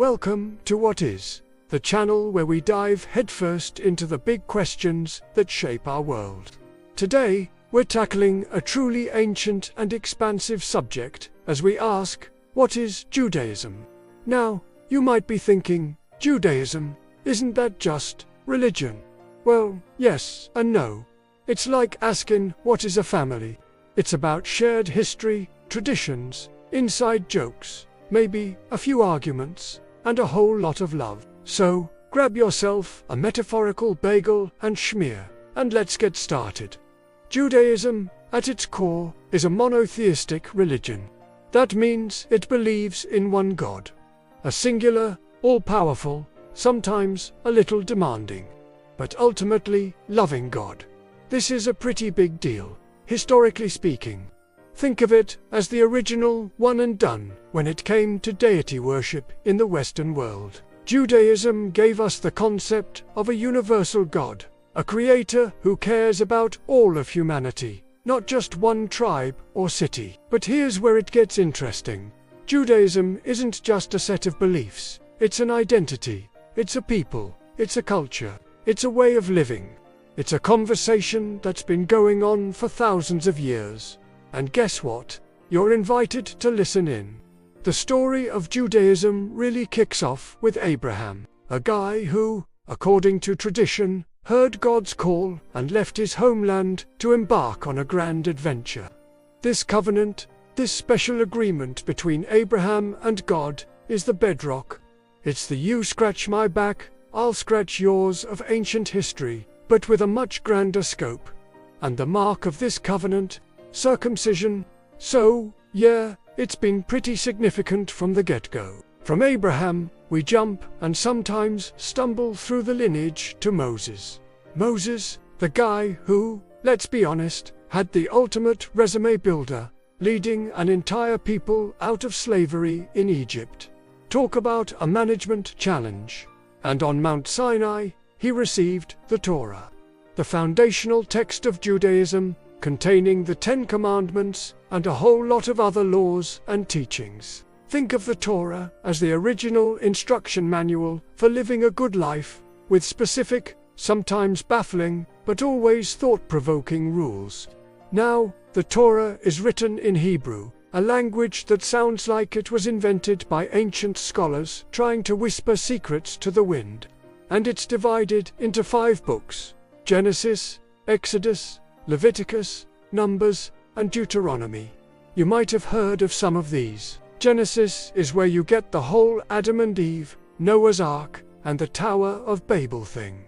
Welcome to What Is, the channel where we dive headfirst into the big questions that shape our world. Today, we're tackling a truly ancient and expansive subject as we ask, what is Judaism? Now, you might be thinking, Judaism, isn't that just religion? Well, yes and no. It's like asking, what is a family? It's about shared history, traditions, inside jokes, maybe a few arguments, and a whole lot of love. So, grab yourself a metaphorical bagel and schmear, and let's get started. Judaism, at its core, is a monotheistic religion. That means it believes in one God. A singular, all-powerful, sometimes a little demanding, but ultimately loving God. This is a pretty big deal, historically speaking. Think of it as the original one and done when it came to deity worship in the Western world. Judaism gave us the concept of a universal God, a creator who cares about all of humanity, not just one tribe or city. But here's where it gets interesting. Judaism isn't just a set of beliefs, it's an identity, it's a people, it's a culture, it's a way of living. It's a conversation that's been going on for thousands of years. And guess what? You're invited to listen in. The story of Judaism really kicks off with Abraham, a guy who, according to tradition, heard God's call and left his homeland to embark on a grand adventure. This covenant, this special agreement between Abraham and God, is the bedrock. It's the you scratch my back, I'll scratch yours of ancient history, but with a much grander scope. And the mark of this covenant, circumcision. So, yeah, it's been pretty significant from the get-go. From Abraham, we jump and sometimes stumble through the lineage to Moses. Moses, the guy who, let's be honest, had the ultimate resume builder, leading an entire people out of slavery in Egypt. Talk about a management challenge. And on Mount Sinai, he received the Torah, the foundational text of Judaism, containing the 10 Commandments and a whole lot of other laws and teachings. Think of the Torah as the original instruction manual for living a good life, with specific, sometimes baffling, but always thought-provoking rules. Now, the Torah is written in Hebrew, a language that sounds like it was invented by ancient scholars trying to whisper secrets to the wind. And it's divided into 5 books: Genesis, Exodus, Leviticus, Numbers, and Deuteronomy. You might have heard of some of these. Genesis is where you get the whole Adam and Eve, Noah's Ark, and the Tower of Babel thing.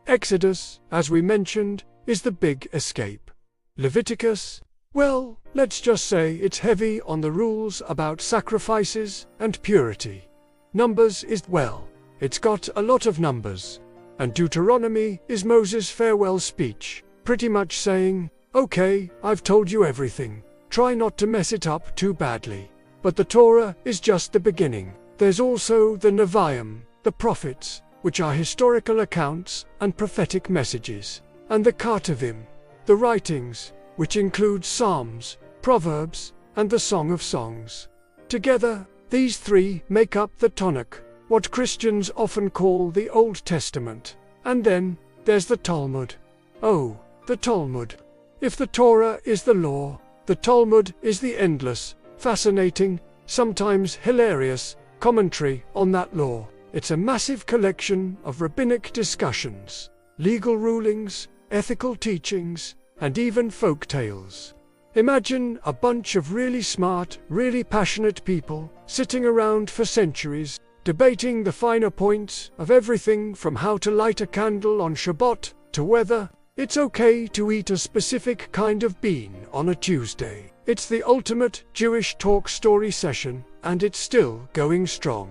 Exodus, as we mentioned, is the big escape. Leviticus, well, let's just say it's heavy on the rules about sacrifices and purity. Numbers is, well, it's got a lot of numbers. And Deuteronomy is Moses' farewell speech, pretty much saying, okay, I've told you everything, try not to mess it up too badly. But the Torah is just the beginning. There's also the Nevi'im, the prophets, which are historical accounts and prophetic messages, and the Ketuvim, the writings, which include Psalms, Proverbs, and the Song of Songs. Together, these 3 make up the Tanakh, what Christians often call the Old Testament. And then, there's the Talmud. Oh, the Talmud. If the Torah is the law, the Talmud is the endless, fascinating, sometimes hilarious, commentary on that law. It's a massive collection of rabbinic discussions, legal rulings, ethical teachings, and even folk tales. Imagine a bunch of really smart, really passionate people sitting around for centuries, debating the finer points of everything from how to light a candle on Shabbat to whether it's okay to eat a specific kind of bean on a Tuesday. It's the ultimate Jewish talk story session, and it's still going strong.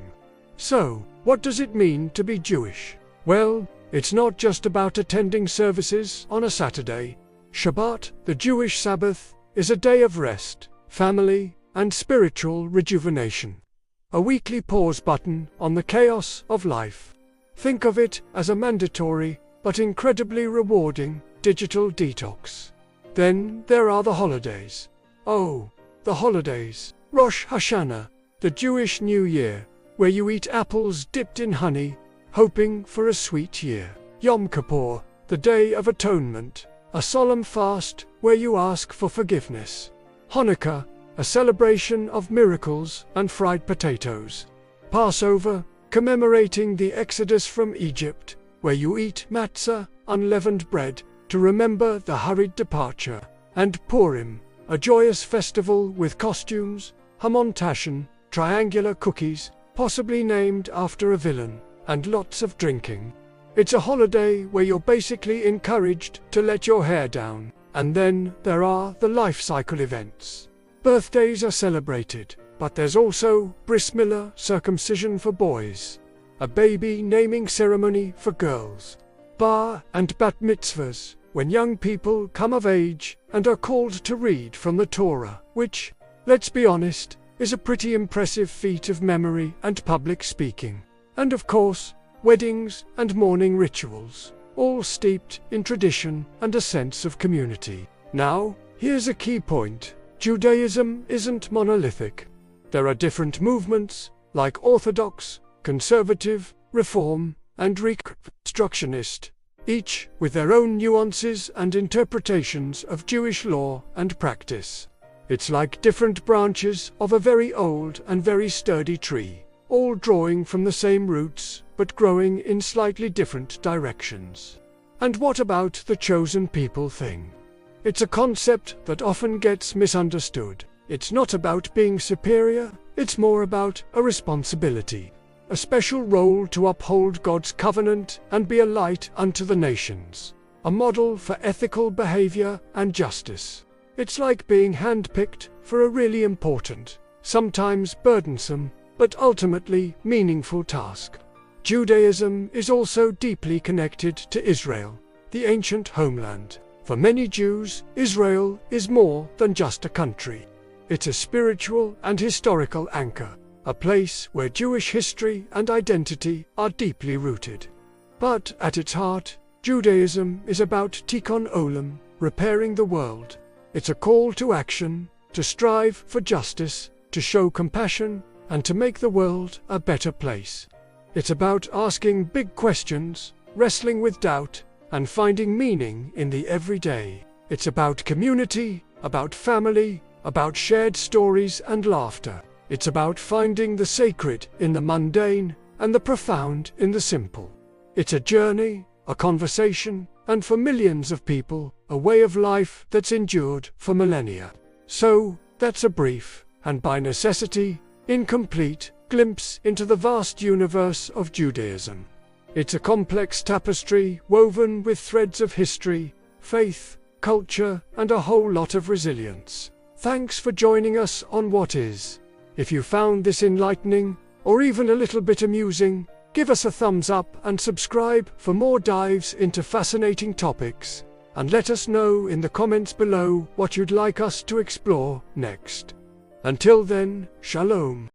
So, what does it mean to be Jewish? Well, it's not just about attending services on a Saturday. Shabbat, the Jewish Sabbath, is a day of rest, family, and spiritual rejuvenation. A weekly pause button on the chaos of life. Think of it as a mandatory, but incredibly rewarding, digital detox. Then there are the holidays. Oh, the holidays. Rosh Hashanah, the Jewish New Year, where you eat apples dipped in honey, hoping for a sweet year. Yom Kippur, the Day of Atonement, a solemn fast where you ask for forgiveness. Hanukkah, a celebration of miracles and fried potatoes. Passover, commemorating the Exodus from Egypt, where you eat matzah, unleavened bread, to remember the hurried departure. And Purim, a joyous festival with costumes, hamantashen, triangular cookies, possibly named after a villain, and lots of drinking. It's a holiday where you're basically encouraged to let your hair down. And then there are the life cycle events. Birthdays are celebrated, but there's also bris milah, circumcision for boys, a baby naming ceremony for girls, bar and bat mitzvahs, when young people come of age and are called to read from the Torah, which, let's be honest, is a pretty impressive feat of memory and public speaking. And of course, weddings and mourning rituals, all steeped in tradition and a sense of community. Now, here's a key point. Judaism isn't monolithic. There are different movements, like Orthodox, Conservative, Reform, and Reconstructionist, each with their own nuances and interpretations of Jewish law and practice. It's like different branches of a very old and very sturdy tree, all drawing from the same roots, but growing in slightly different directions. And what about the chosen people thing? It's a concept that often gets misunderstood. It's not about being superior, it's more about a responsibility, a special role to uphold God's covenant and be a light unto the nations, a model for ethical behavior and justice. It's like being handpicked for a really important, sometimes burdensome, but ultimately meaningful task. Judaism is also deeply connected to Israel, the ancient homeland. For many Jews, Israel is more than just a country. It's a spiritual and historical anchor, a place where Jewish history and identity are deeply rooted. But at its heart, Judaism is about tikkun olam, repairing the world. It's a call to action, to strive for justice, to show compassion, and to make the world a better place. It's about asking big questions, wrestling with doubt, and finding meaning in the everyday. It's about community, about family, about shared stories and laughter. It's about finding the sacred in the mundane and the profound in the simple. It's a journey, a conversation, and for millions of people, a way of life that's endured for millennia. So, that's a brief, and by necessity, incomplete, glimpse into the vast universe of Judaism. It's a complex tapestry woven with threads of history, faith, culture, and a whole lot of resilience. Thanks for joining us on What Is. If you found this enlightening, or even a little bit amusing, give us a thumbs up and subscribe for more dives into fascinating topics. And let us know in the comments below what you'd like us to explore next. Until then, Shalom.